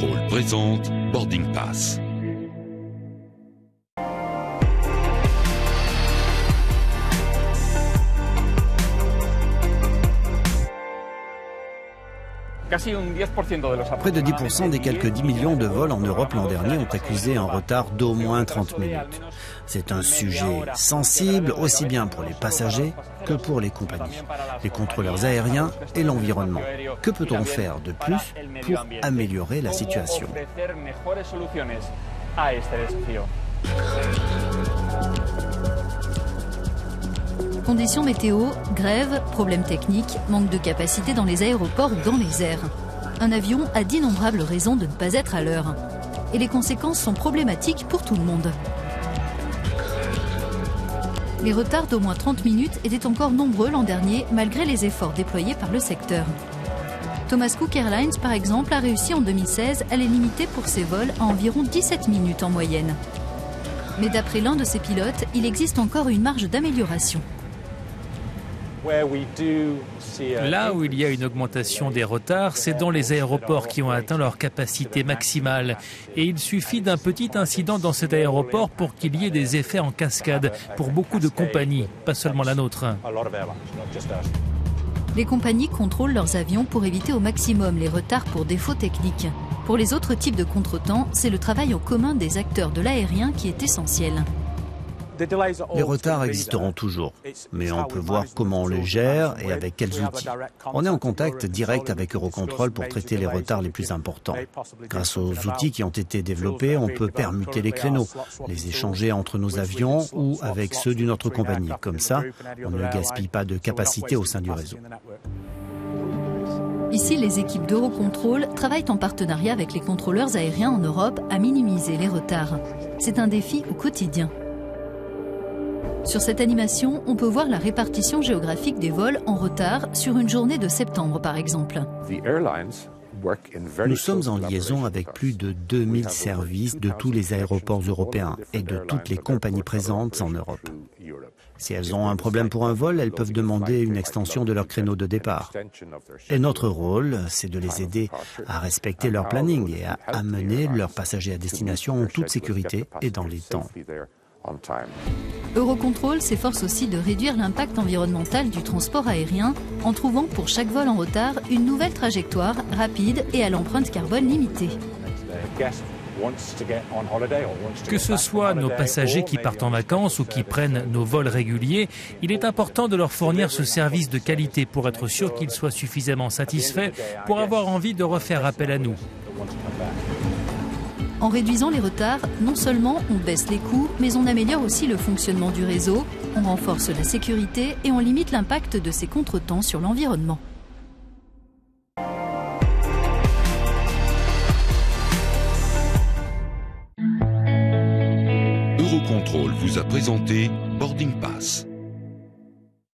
Eurocontrol présente Boarding Pass. Près de 10% des quelques 10 millions de vols en Europe l'an dernier ont accusé un retard d'au moins 30 minutes. C'est un sujet sensible aussi bien pour les passagers que pour les compagnies, les contrôleurs aériens et l'environnement. Que peut-on faire de plus pour améliorer la situation ? Conditions météo, grève, problèmes techniques, manque de capacité dans les aéroports ou dans les airs. Un avion a d'innombrables raisons de ne pas être à l'heure. Et les conséquences sont problématiques pour tout le monde. Les retards d'au moins 30 minutes étaient encore nombreux l'an dernier, malgré les efforts déployés par le secteur. Thomas Cook Airlines, par exemple, a réussi en 2016 à les limiter pour ses vols à environ 17 minutes en moyenne. Mais d'après l'un de ses pilotes, il existe encore une marge d'amélioration. Là où il y a une augmentation des retards, c'est dans les aéroports qui ont atteint leur capacité maximale. Et il suffit d'un petit incident dans cet aéroport pour qu'il y ait des effets en cascade pour beaucoup de compagnies, pas seulement la nôtre. Les compagnies contrôlent leurs avions pour éviter au maximum les retards pour défauts techniques. Pour les autres types de contretemps, c'est le travail en commun des acteurs de l'aérien qui est essentiel. Les retards existeront toujours, mais on peut voir comment on les gère et avec quels outils. On est en contact direct avec Eurocontrol pour traiter les retards les plus importants. Grâce aux outils qui ont été développés, on peut permuter les créneaux, les échanger entre nos avions ou avec ceux d'une autre compagnie. Comme ça, on ne gaspille pas de capacité au sein du réseau. Ici, les équipes d'Eurocontrol travaillent en partenariat avec les contrôleurs aériens en Europe à minimiser les retards. C'est un défi au quotidien. Sur cette animation, on peut voir la répartition géographique des vols en retard sur une journée de septembre, par exemple. Nous sommes en liaison avec plus de 2000 services de tous les aéroports européens et de toutes les compagnies présentes en Europe. Si elles ont un problème pour un vol, elles peuvent demander une extension de leur créneau de départ. Et notre rôle, c'est de les aider à respecter leur planning et à amener leurs passagers à destination en toute sécurité et dans les temps. Eurocontrol s'efforce aussi de réduire l'impact environnemental du transport aérien en trouvant pour chaque vol en retard une nouvelle trajectoire rapide et à l'empreinte carbone limitée. Que ce soit nos passagers qui partent en vacances ou qui prennent nos vols réguliers, il est important de leur fournir ce service de qualité pour être sûr qu'ils soient suffisamment satisfaits pour avoir envie de refaire appel à nous. En réduisant les retards, non seulement on baisse les coûts, mais on améliore aussi le fonctionnement du réseau, on renforce la sécurité et on limite l'impact de ces contretemps sur l'environnement. Eurocontrol vous a présenté Boarding Pass.